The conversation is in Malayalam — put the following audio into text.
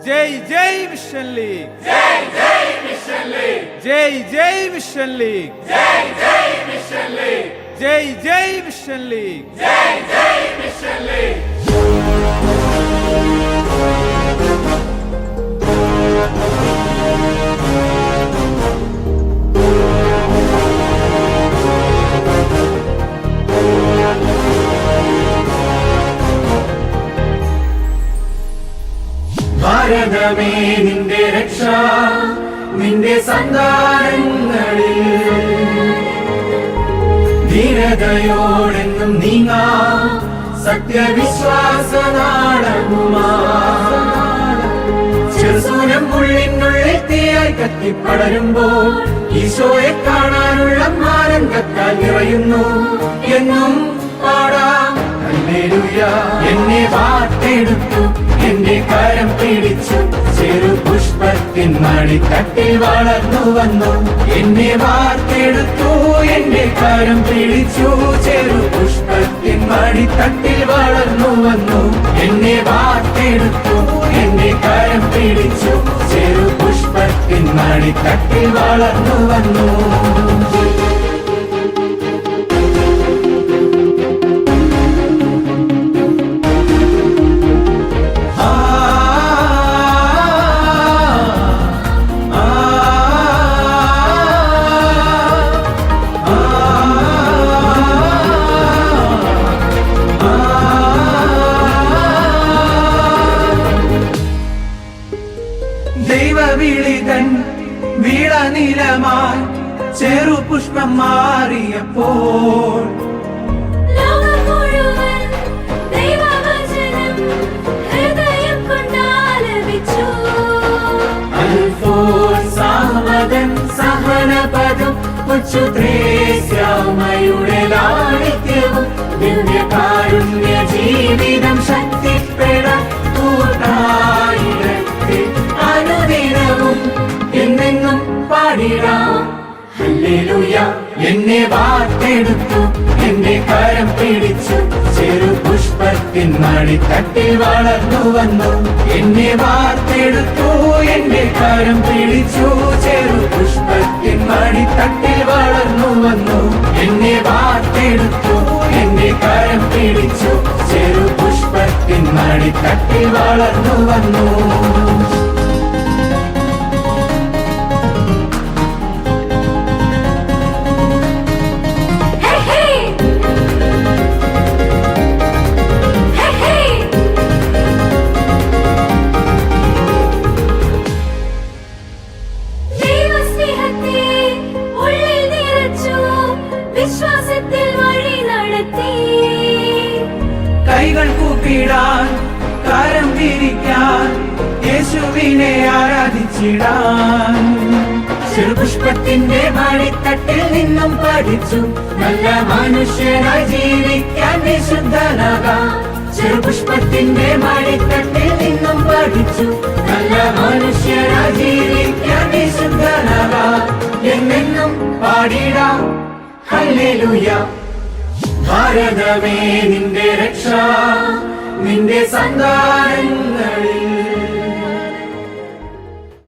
ജയ് ജയ് മിഷൻ ലീഗ്, ജയ് ജയ് മിഷൻ ലീഗ്, ജയ് ജയ് മിഷൻ ലീഗ്, ജയ് ജയ് മിഷൻ ലീഗ്, ജയ് ജയ് മിഷൻ ലീഗ്, ജയ് ജയ് മിഷൻ ലീഗ്. ഭാരതമേ നിന്റെ രക്ഷ, നിന്റെ സന്താനങ്ങളിൽ ധീരതയോടെന്നും നീങ്ങാ സത്യവിശ്വാസ നാടകുമാ. ചെറുസൂനം ഉള്ളിനുള്ളിൽ തീയായി കത്തിപ്പടരുമ്പോൾ ഈശോയെ കാണാനുള്ള ആനന്ദത്താൽ നിറയുന്നു. എന്നും പാടാം ഹല്ലേലൂയ. എന്നെ വാർത്തെടുത്തു, എന്റെ കരം പിടിച്ചു, ചെറുപുഷ്പത്തിൻ മടിത്തട്ടിൽ വളർന്നു വന്നു. എന്നെ വാർത്തെടുത്തു, എന്റെ കരം പിടിച്ചു, ചെറുപുഷ്പത്തിൻ മടിത്തട്ടിൽ വളർന്നു വന്നു. എന്നെ വാർത്തെടുത്തു, എന്റെ കരം പിടിച്ചു, ചെറുപുഷ്പത്തിൻ മടിത്തട്ടിൽ വളർന്നു വന്നു. ദൈവവിളിതൻ വീളനിലമായി ചെറുപുഷ്പം മാറിയപ്പോൾ ലോകം മുഴുവൻ ദൈവവചനം ഹൃദയം കൊണ്ടാലപിച്ചു. അൽഫോൻസാമതൻ സഹനപദം ഉച്ചുത്രേസ്യാമയുടെ ലാളിത്യവും ദിവ്യകാരുണ്യ ജീവിതം ശക്തിപ്പെടാൻ കൂട്ടായിരത്തിൽ അനുദിനവും എന്നെന്നും പാടിടാം ഹല്ലേലൂയ. എന്നെ വാർത്തെടുത്തു, എന്റെ കരം പിടിച്ചു, ചെറുപുഷ്പത്തിൻ മടിത്തട്ടിൽ വളർന്നു വന്നു. എന്നെ വാർത്തെടുത്തു, എന്റെ കരം പിടിച്ചു, ചെറുപുഷ്പത്തിൻ മടിത്തട്ടിൽ വളർന്നു വന്നു. എന്നെ വാർത്തെടുത്തു, എന്റെ കരം പിടിച്ചു, ചെറുപുഷ്പത്തിൻ മടിത്തട്ടിൽ വളർന്നു വന്നു. വിശ്വാസത്തിൽ വഴി നടത്തി കൈകൾ കൂപ്പിടാൻ കരം വിരിക്കാൻ യേശുവിനെ ആരാധിച്ചിടാൻ. ചെറുപുഷ്പത്തിന്റെ മടിത്തട്ടിൽ നിന്നും പഠിച്ചു നല്ല മനുഷ്യനായി ജീവിക്കാൻ വിശുദ്ധനാകാം. ചെറുപുഷ്പത്തിന്റെ മടിത്തട്ടിൽ നിന്നും പഠിച്ചു നല്ല മനുഷ്യനായി ജീവിക്കാൻ വിശുദ്ധനാകാം. എന്നെന്നും പാടിടാം ഹല്ലേലൂയ. ഭാരതമേ നിന്റെ രക്ഷ, നിന്റെ സന്താനങ്ങളിൽ